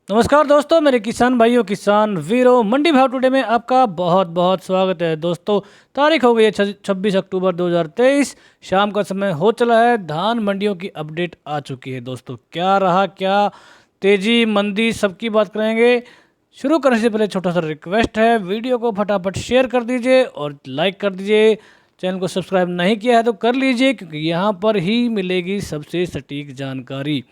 नमस्कार दोस्तों, मेरे किसान भाइयों, किसान वीरों, मंडी भाव टुडे में आपका बहुत बहुत स्वागत है। दोस्तों, तारीख हो गई है 26 अक्टूबर 2023। शाम का समय हो चला है। धान मंडियों की अपडेट आ चुकी है। दोस्तों, क्या रहा, क्या तेजी मंदी, सबकी बात करेंगे। शुरू करने से पहले छोटा सा रिक्वेस्ट है, वीडियो को फटाफट शेयर कर दीजिए और लाइक कर दीजिए। चैनल को सब्सक्राइब नहीं किया है तो कर लीजिए, क्योंकि यहाँ पर ही मिलेगी सबसे सटीक जानकारी।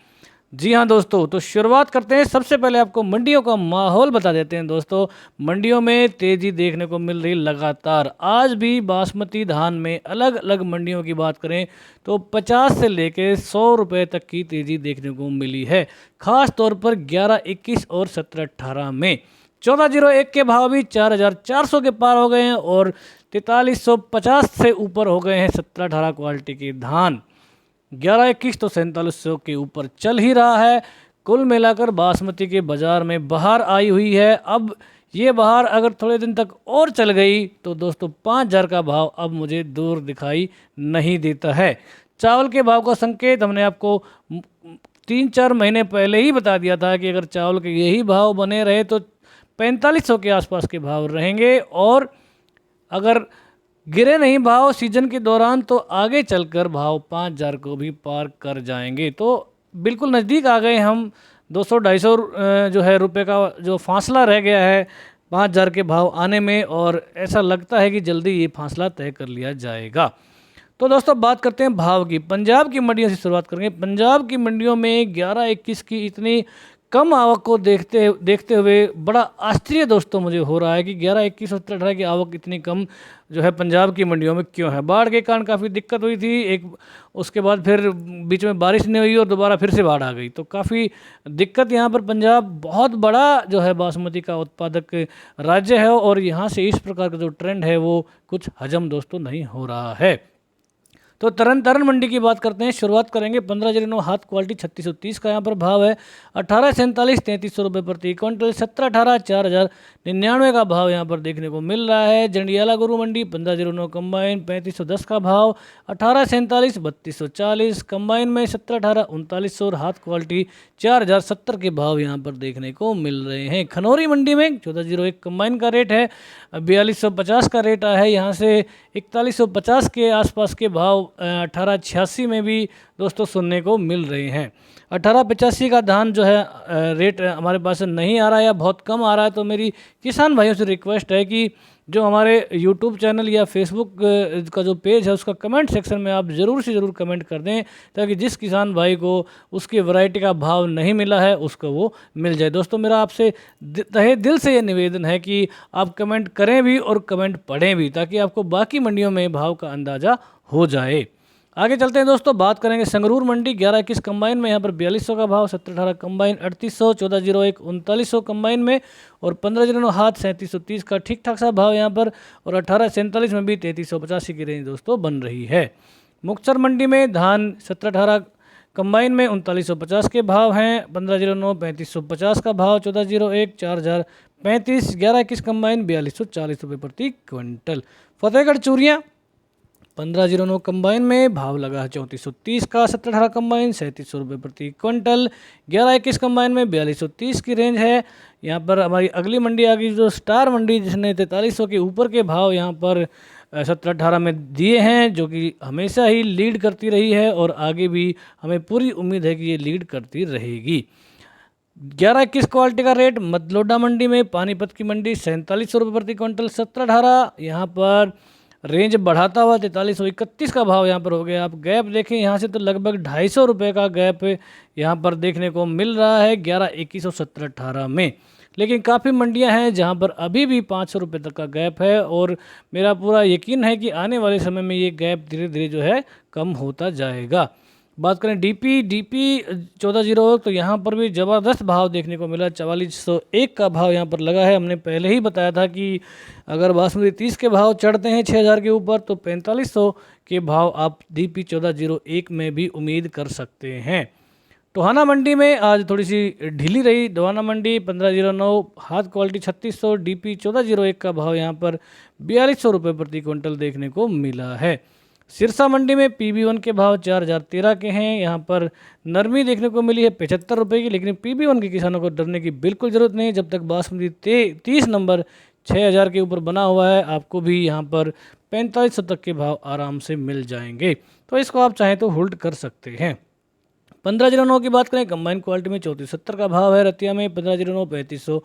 जी हाँ दोस्तों, तो शुरुआत करते हैं। सबसे पहले आपको मंडियों का माहौल बता देते हैं। दोस्तों, मंडियों में तेज़ी देखने को मिल रही लगातार। आज भी बासमती धान में अलग अलग मंडियों की बात करें तो 50 से लेकर 100 रुपये तक की तेज़ी देखने को मिली है। खास तौर पर 11-21 और 17-18 में 1401 के भाव भी 4400 के पार हो गए हैं और 4350 से ऊपर हो गए हैं 17-18 क्वालिटी के धान। 11-21 तो 4700 के ऊपर चल ही रहा है। कुल मिलाकर बासमती के बाज़ार में बहार आई हुई है। अब ये बहार अगर थोड़े दिन तक और चल गई तो दोस्तों 5000 का भाव अब मुझे दूर दिखाई नहीं देता है। चावल के भाव का संकेत हमने आपको 3-4 महीने पहले ही बता दिया था कि अगर चावल के यही भाव बने रहे तो 4500 के आसपास के भाव रहेंगे, और अगर गिरे नहीं भाव सीजन के दौरान तो आगे चलकर भाव 5000 को भी पार कर जाएंगे। तो बिल्कुल नज़दीक आ गए हम। 200-250 जो है रुपए का जो फासला रह गया है 5000 के भाव आने में, और ऐसा लगता है कि जल्दी ये फासला तय कर लिया जाएगा। तो दोस्तों, बात करते हैं भाव की। पंजाब की मंडियों से शुरुआत करेंगे। पंजाब की मंडियों में 11-21 की इतनी कम आवक को देखते हुए बड़ा आश्चर्य दोस्तों मुझे हो रहा है कि 11-21 और 17-18 की आवक इतनी कम जो है पंजाब की मंडियों में क्यों है। बाढ़ के कारण काफ़ी दिक्कत हुई थी एक, उसके बाद फिर बीच में बारिश नहीं हुई और दोबारा फिर से बाढ़ आ गई, तो काफ़ी दिक्कत यहाँ पर। पंजाब बहुत बड़ा जो है बासमती का उत्पादक राज्य है और यहाँ से इस प्रकार का जो ट्रेंड है वो कुछ हजम दोस्तों नहीं हो रहा है। तो तरन तारण मंडी की बात करते हैं। शुरुआत करेंगे 1509 हाथ क्वालिटी 3630 का यहाँ पर भाव है। 1847 3300 रुपये प्रति क्विंटल। 17-18 4099 का भाव यहाँ पर देखने को मिल रहा है। जंडियाला गुरु मंडी 1509 कंबाइन 3510 का भाव। 1847 3240 कंबाइन में। 17-18 3900 और हाथ क्वालिटी 4070 के भाव यहाँ पर देखने को मिल रहे हैं। खनौरी मंडी में 1401 कंबाइन का रेट है। 4250 का रेट है यहाँ से। 4150 के आसपास के भाव 1886 में भी दोस्तों सुनने को मिल रहे हैं। 1885 का धान जो है रेट हमारे पास नहीं आ रहा है या बहुत कम आ रहा है। तो मेरी किसान भाइयों से रिक्वेस्ट है कि जो हमारे YouTube चैनल या फेसबुक का जो पेज है उसका कमेंट सेक्शन में आप ज़रूर से ज़रूर कमेंट कर दें, ताकि जिस किसान भाई को उसकी वैरायटी का भाव नहीं मिला है उसको वो मिल जाए। दोस्तों, मेरा आपसे तहे दिल से ये निवेदन है कि आप कमेंट करें भी और कमेंट पढ़ें भी, ताकि आपको बाकी मंडियों में भाव का अंदाज़ा हो जाए। आगे चलते हैं दोस्तों, बात करेंगे संगरूर मंडी। 11-21 कंबाइन में यहाँ पर 4200 का भाव। 17-18 कंबाइन 3800। 1401 3900 कंबाइन में और 1509 हाथ 3730 का ठीक ठाक सा भाव यहाँ पर। और 1847 में भी 3385 की रेंज दोस्तों बन रही है। मुक्तसर मंडी में धान 17-18 कंबाइन में 3950 के भाव हैं। 1509 3550 का भाव। 1401 4035। 11-21 कंबाइन 4240 रुपये प्रति क्विंटल। फतेहगढ़ चूरियाँ 1509 कंबाइन में भाव लगा है 3430 का। 17-18 कंबाइन 3700 रुपये प्रति क्विंटल। 11-21 कंबाइन में 4230 की रेंज है। यहाँ पर हमारी अगली मंडी आ गई जो स्टार मंडी, जिसने 4300 के ऊपर के भाव यहाँ पर 17-18 में दिए हैं, जो कि हमेशा ही लीड करती रही है और आगे भी हमें पूरी उम्मीद है कि ये लीड करती रहेगी। 11-21 क्वालिटी का रेट मदलोडा मंडी में। पानीपत की मंडी 4700 रुपये प्रति क्विंटल। 17-18 यहाँ पर रेंज बढ़ाता हुआ 4331 का भाव यहाँ पर हो गया। आप गैप देखें यहाँ से तो लगभग 250 रुपये का गैप यहाँ पर देखने को मिल रहा है 11-21 और 17-18 में। लेकिन काफ़ी मंडियाँ हैं जहाँ पर अभी भी 500 रुपये तक का गैप है, और मेरा पूरा यकीन है कि आने वाले समय में ये गैप धीरे धीरे जो है कम होता जाएगा। बात करें डीपी 1401, तो यहाँ पर भी ज़बरदस्त भाव देखने को मिला। 4401 का भाव यहाँ पर लगा है। हमने पहले ही बताया था कि अगर बासमती 30 के भाव चढ़ते हैं 6000 के ऊपर तो 4500 के भाव आप डीपी 1401 में भी उम्मीद कर सकते हैं। टोहाना मंडी में आज थोड़ी सी ढीली रही। टोहाना मंडी 1509 हाथ क्वालिटी 3600। डीपी 1401 का भाव यहाँ पर 4200 रुपये प्रति क्विंटल देखने को मिला है। सिरसा मंडी में PB1 के भाव 4013 के हैं। यहाँ पर नरमी देखने को मिली है 75 रुपये की, लेकिन PB1 के किसानों को डरने की बिल्कुल ज़रूरत नहीं है। जब तक बासमती 30 नंबर 6000 के ऊपर बना हुआ है, आपको भी यहाँ पर 4500 तक के भाव आराम से मिल जाएंगे, तो इसको आप चाहें तो होल्ड कर सकते हैं। 1509 की बात करें, कंबाइन क्वालिटी में 3470 का भाव है। रतिया में 1509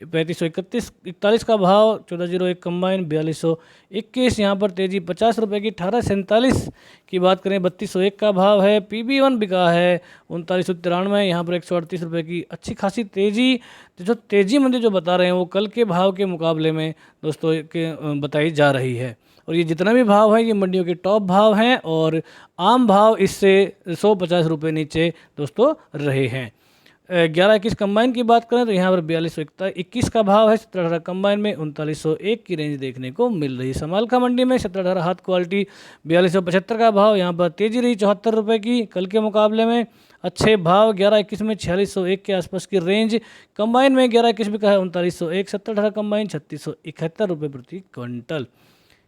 3541 का भाव। 1401 कंबाइन 4221 यहाँ पर तेजी 50 रुपये की। 1847 की बात करें 3201 का भाव है। PB1 बिका है 3993, यहाँ पर 138 रुपये की अच्छी खासी तेजी। जो तेजी मंदी जो बता रहे हैं वो कल के भाव के मुकाबले में दोस्तों बताई जा रही है, और ये जितना भी भाव है ये मंडियों के टॉप भाव हैं, और आम भाव इससे 150 रुपये नीचे दोस्तों रहे हैं। 11-21 कंबाइन की बात करें तो यहाँ पर 4221 का भाव है। 17-18 कंबाइन में 3901 की रेंज देखने को मिल रही है। समालखा मंडी में 17-18 हाथ क्वालिटी 4275 का भाव, यहाँ पर तेजी रही 74 रुपये की कल के मुकाबले में। अच्छे भाव 11-21 में 4601 के आसपास की रेंज। कंबाइन में 11-21 भी का है 3901। 17-18 कंबाइन 3671 रुपये प्रति क्विंटल।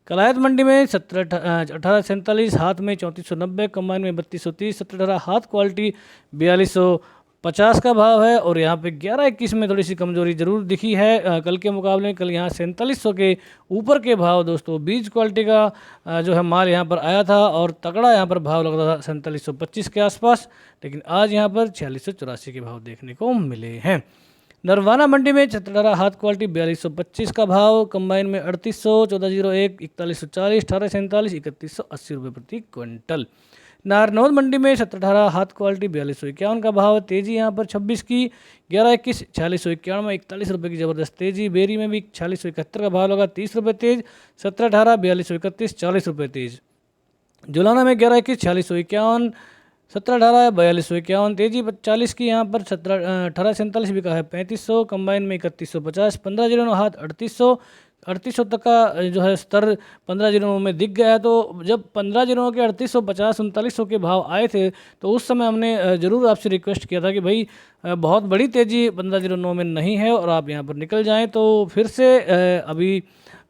कलायत मंडी में 17-18 हाथ में 3490, कंबाइन में 3230। 17-18 हाथ क्वालिटी 4250 का भाव है, और यहाँ पे 11-21 में थोड़ी सी कमजोरी जरूर दिखी है कल के मुकाबले में। कल यहाँ 4700 के ऊपर के भाव दोस्तों बीज क्वालिटी का जो है माल यहाँ पर आया था, और तगड़ा यहाँ पर भाव लग रहा था 4725 के आसपास, लेकिन आज यहाँ पर 4684 के भाव देखने को मिले हैं। नरवाना मंडी में 17-18 हाथ क्वालिटी 4225 का भाव, कंबाइन में 3800। 1401 4140। 1847 3180 रुपये प्रति क्विंटल। नारनौल मंडी में 17-18 हाथ क्वालिटी 4251 का भाव। तेजी यहाँ पर 26 की। 11-21 4691 में 41 रुपये की ज़बरदस्त तेजी। बेरी में भी 4671 का भाव लगा, 30 रुपये तेज। 17-18 4231 40 रुपये तेज। जुलाना में 11-21 4651। 17-18 4251 तेजी 40 की। यहाँ पर 1847 भी का है 3500, कंबाइन में 3150। 1509 हाथ 3800 तक का जो है स्तर 1509 में दिख गया है। तो जब 1509 के 3850 3900 के भाव आए थे, तो उस समय हमने ज़रूर आपसे रिक्वेस्ट किया था कि भाई बहुत बड़ी तेज़ी 1509 में नहीं है और आप यहाँ पर निकल जाएं। तो फिर से अभी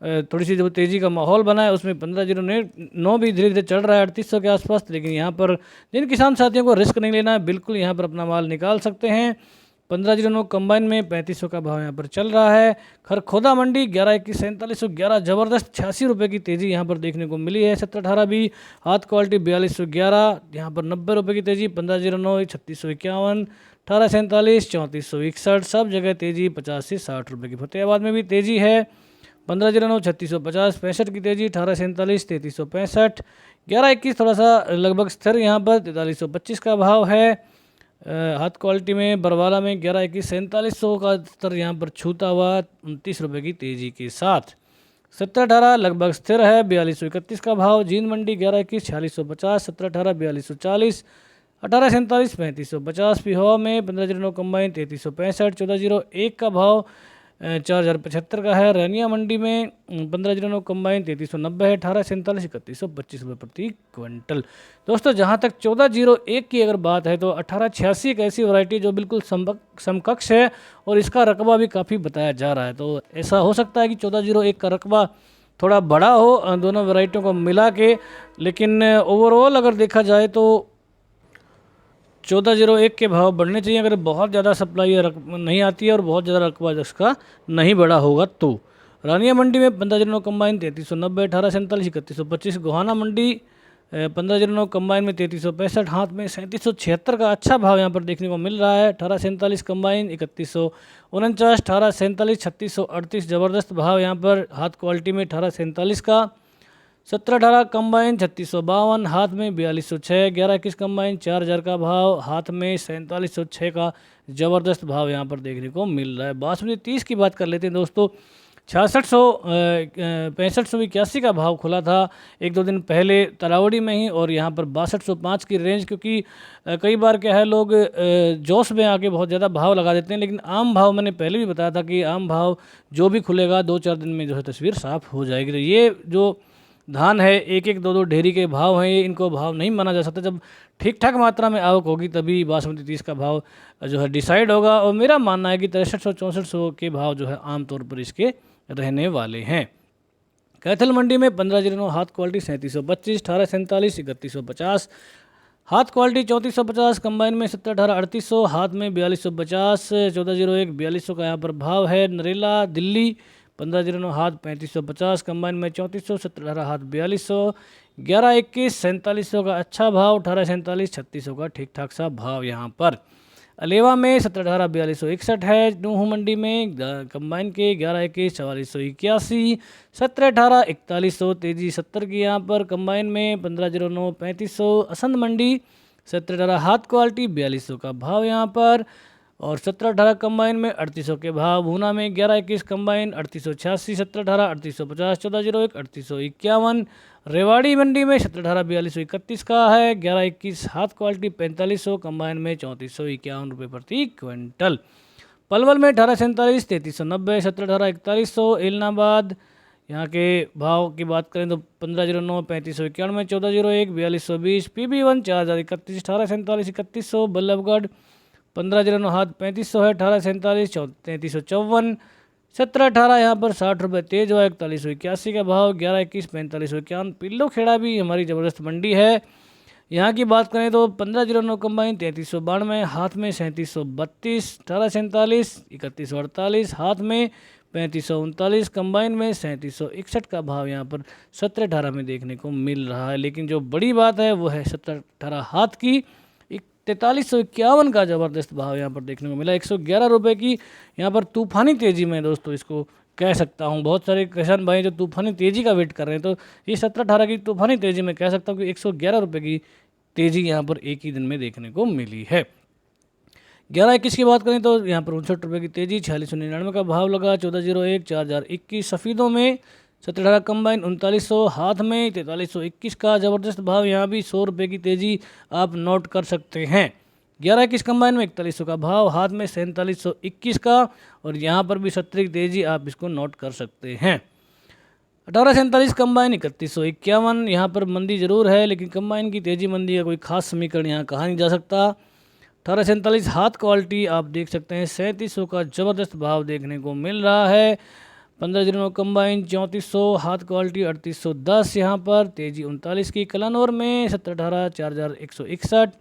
थोड़ी सी जो तेज़ी का माहौल बना है उसमें 1509 भी धीरे धीरे चढ़ रहा है 3800 के आसपास। लेकिन यहाँ पर जिन किसान साथियों को रिस्क नहीं लेना है, बिल्कुल यहाँ पर अपना माल निकाल सकते हैं। 1509 कंबाइन में 3500 का भाव यहाँ पर चल रहा है। खरखोदा मंडी 11-21 4711 ज़बरदस्त 86 रुपये की तेज़ी यहाँ पर देखने को मिली है। 17-18 भी हाथ क्वालिटी 4211, यहाँ पर 90 रुपये की तेज़ी। 1509 3651। 1847 3461 सब जगह तेज़ी 50 से 60 रुपये की। फतेहाबाद में भी तेज़ी है। 1509 3650 65 की तेज़ी। 1847 3365। 11-21 थोड़ा सा लगभग स्थिर यहाँ पर 4325 का भाव है। हाथ क्वालिटी में बरवाला में 11-21 4700 का स्तर यहाँ पर छूता हुआ 29 रुपये की तेज़ी के साथ। 17-18 लगभग स्थिर है 4231 का भाव। जींद मंडी 11-21 4650। 17-18 4240। 1847 3550 पिहोवा में 1509 कंबाइन 3365। 1401 का भाव 4075 का है। रैनिया मंडी में 1509 कंबाइन 3390 है। 1847 3125 रुपये प्रति क्विंटल। दोस्तों जहां तक 1401 की अगर बात है तो 1886 एक ऐसी वैरायटी जो बिल्कुल समकक्ष है और इसका रकबा भी काफ़ी बताया जा रहा है। तो ऐसा हो सकता है कि 1401 का रकबा थोड़ा बड़ा हो दोनों वैरायटियों को मिला के, लेकिन ओवरऑल अगर देखा जाए तो 1401 के भाव बढ़ने चाहिए अगर बहुत ज़्यादा सप्लाई नहीं आती है और बहुत ज़्यादा रकबा जिसका नहीं बढ़ा होगा तो। रानिया मंडी में 1509 कंबाइन 3390। 1847 3125। गोहाना मंडी 1509 कंबाइन में 3365। हाथ में 3776 का अच्छा भाव यहाँ पर देखने को मिल रहा है। 1847 कंबाइन 3149। 1847 3638 ज़बरदस्त भाव यहाँ पर हाथ क्वालिटी में 1847 का। 17-18 कंबाइन 3652। हाथ में 4206। 11-21 कंबाइन 4000 का भाव। हाथ में 4706 का ज़बरदस्त भाव यहाँ पर देखने को मिल रहा है। बासमती 30 की बात कर लेते हैं दोस्तों। 6600 6581 का भाव खुला था एक दो दिन पहले तरावड़ी में ही, और यहाँ पर 6205 की रेंज, क्योंकि कई बार क्या है लोग जोश में आके बहुत ज़्यादा भाव लगा देते हैं। लेकिन आम भाव मैंने पहले भी बताया था कि आम भाव जो भी खुलेगा 2-4 दिन में जो है तस्वीर साफ़ हो जाएगी। तो ये जो धान है 1-1 2-2 ढेरी के भाव हैं, ये इनको भाव नहीं माना जा सकता। जब ठीक ठाक मात्रा में आवक होगी तभी बासमती 30 का भाव जो है डिसाइड होगा, और मेरा मानना है कि 6300 6400 के भाव जो है आमतौर पर इसके रहने वाले हैं। कैथल मंडी में 1509 हाथ क्वालिटी 3725, 1847, 3150, हाथ क्वालिटी 3450, कंबाइन में 1718 3800, हाथ में 4250, 1401 4200 का यहाँ पर भाव है। नरेला दिल्ली 1509 हाथ 3550, कंबाइन में 3400, 1718 हाथ 4200, 1121 4700 का अच्छा भाव, 1847 3600 का ठीक ठाक सा भाव यहाँ पर। अलेवा में 1718 4261 है। नूह मंडी में कंबाइन के 1121 4481, 1718 4100 तेजी 70 की यहाँ पर। कंबाइन में 1509 3500। असंध मंडी 1718 हाथ क्वालिटी 4200 का भाव यहाँ पर और 1718 कंबाइन में 3800 के भाव। भूना में 1121 कंबाइन 3886, 1718 3850, 1401 3851। रेवाड़ी मंडी में 1718 4231 का है। 1121 हाथ क्वालिटी 4500, कंबाइन में 3451 रुपये प्रति क्विंटल। पलवल में 1847 3390, 1718 4100। एलनाबाद यहाँ के भाव की बात करें तो 1509 3591, 1401 4220। PB1 4031, 1847 3100। बल्लभगढ़ 1509 हाथ 3500 है, 1847 3354। 1718 यहाँ पर 60 रुपये तेज हुआ, 4181 का भाव। 1121 4551। पिल्लो खेड़ा भी हमारी ज़बरदस्त मंडी है। यहाँ की बात करें तो 1509 कंबाइन 3392, हाथ में 3732, 1847 3148, हाथ में 3539, कंबाइन में 3761 का भाव यहाँ पर 1718 में देखने को मिल रहा है। लेकिन जो बड़ी बात है वो है 1718 हाथ की 4351 का ज़बरदस्त भाव यहाँ पर देखने को मिला। 111 रुपये की यहाँ पर तूफानी तेज़ी में दोस्तों इसको कह सकता हूँ। बहुत सारे किसान भाई जो तूफानी तेज़ी का वेट कर रहे हैं, तो ये 1718 की तूफानी तेज़ी में कह सकता हूँ कि 111 रुपये की तेज़ी यहाँ पर एक ही दिन में देखने को मिली है। 1121 की बात करें तो यहाँ पर 59 रुपये की तेज़ी, 4699 का भाव लगा। 1401 4021। सफ़ीदों में 1718 कंबाइन 3900, हाथ में 4321 का ज़बरदस्त भाव। यहाँ भी 100 रुपये की तेज़ी आप नोट कर सकते हैं। 1121 कंबाइन में 4100 का भाव, हाथ में 4721 का और यहाँ पर भी 70 की तेज़ी आप इसको नोट कर सकते हैं। 1847 कंबाइन 3151। यहाँ पर मंदी जरूर है लेकिन कंबाइन की तेज़ी मंदी का कोई खास समीकरण यहाँ कहा नहीं जा सकता। 1847 हाथ क्वालिटी आप देख सकते हैं 3700 का ज़बरदस्त भाव देखने को मिल रहा है। 1509 कंबाइन 3400, हाथ क्वालिटी 3810 यहाँ पर तेज़ी 39 की। कलानौर में 1718 4161,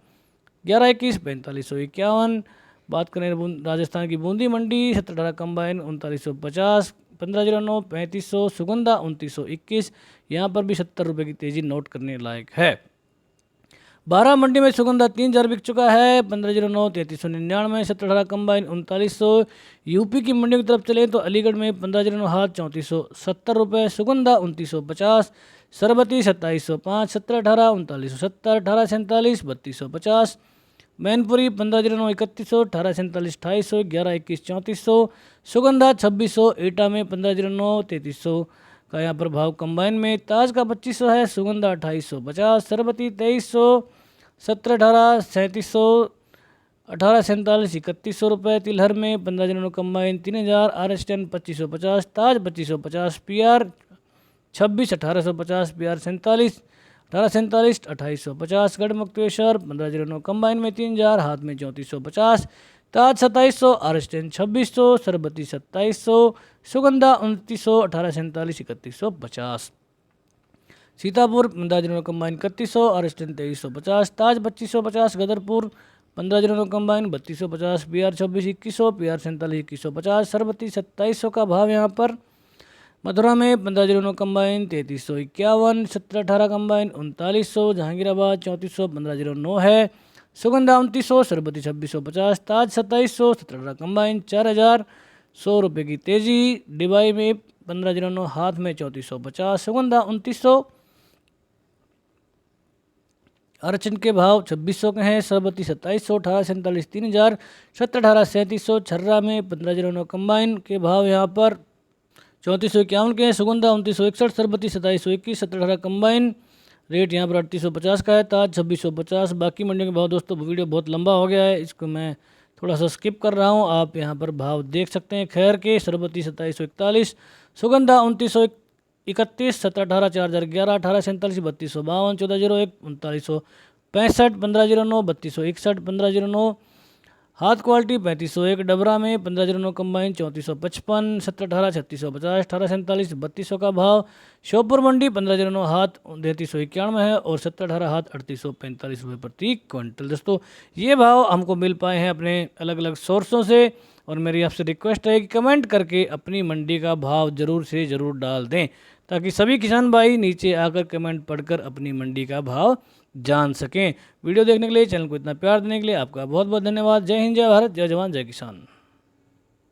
1121 4551। बात करें राजस्थान की बूंदी मंडी 1718 कंबाइन 3950, 1509 3500, सुगंधा 2921। यहाँ पर भी 70 रुपये की तेज़ी नोट करने लायक है। 12 मंडी में सुगंधा 3000 बिक चुका है। 1509 3399, 1718 कंबाइन 3900। यूपी की मंडी की तरफ चले तो अलीगढ़ में 1509 हाथ 3470 रुपये, सुगंधा 2950, सरबती 2705, 1718 3970, 1847 3250। मैनपुरी 1509 3100, 1847 2800, 1121 3400, सुगंधा 2600। एटा में 1509 3300 का यहाँ पर भाव कंबाइन में। ताज का 2500 है, सुगंधा 2850, सरबती 2300, 1718 3700, 1847 3100 रुपये। तिलहर में 1509 कंबाइन 3000, RS10 2550, ताज 2550, PR 26 1850, PR 47 1847 2850। गढ़ मुक्तेश्वर 1509 कंबाइन में 3000, हाथ में 3450, ताज 2700, RS10 2600, सरबती 2700, सुगंधा 2900, 1847 3150। सीतापुर 1509 कंबाइन 3100, RS10 2350, ताज 2550। गदरपुर 1509 कंबाइन 3250, PR 26 2100, PR 47 2150, सरबती 2700 का भाव यहाँ पर। मथुरा में 1509 कंबाइन 3351, 1718 कंबाइन 3900, जहांगीराबाद 3400 1509 है, सुगंधा 2900, सरबती 2650, ताज 2700, 1718 कंबाइन 4100 रुपये की तेज़ी। डिबाई में 1509 हाथ में 3450, सुगंधा 2900। अर्चन के भाव 2600 के हैं, सरबती 2700, 1847 3000, 1718 3700। छर्रा में 1509 कंबाइन के भाव यहाँ पर 3451 के हैं, सुगंधा 2961, सरबती 2721, 1718 कंबाइन रेट यहाँ पर 3850 का है, ताज 2650। बाकी मंडियों के भाव दोस्तों वीडियो बहुत लंबा हो गया है, इसको मैं थोड़ा सा स्किप कर रहा हूँ, आप यहाँ पर भाव देख सकते हैं। खैर के सरबती 2741, सुगंधा 2931, 1718 4011, 1847 3252, 1401 3965, 1509 3261, 1509 हाथ क्वालिटी 3501, डबरा में 1509 कंबाइन 3455, 1718 3650, 1847 3200 का भाव। श्योपुर मंडी 1509 हाथ 3391 है और 1718 हाथ 3845 रुपये प्रति क्विंटल। दोस्तों ये भाव हमको मिल पाए हैं अपने अलग अलग सोर्सों से, और मेरी आपसे रिक्वेस्ट है कि कमेंट करके अपनी मंडी का भाव ज़रूर से ज़रूर डाल दें, ताकि सभी किसान भाई नीचे आकर कमेंट पढ़कर अपनी मंडी का भाव जान सकें। वीडियो देखने के लिए, चैनल को इतना प्यार देने के लिए आपका बहुत बहुत धन्यवाद। जय हिंद, जय भारत, जय जवान, जय किसान।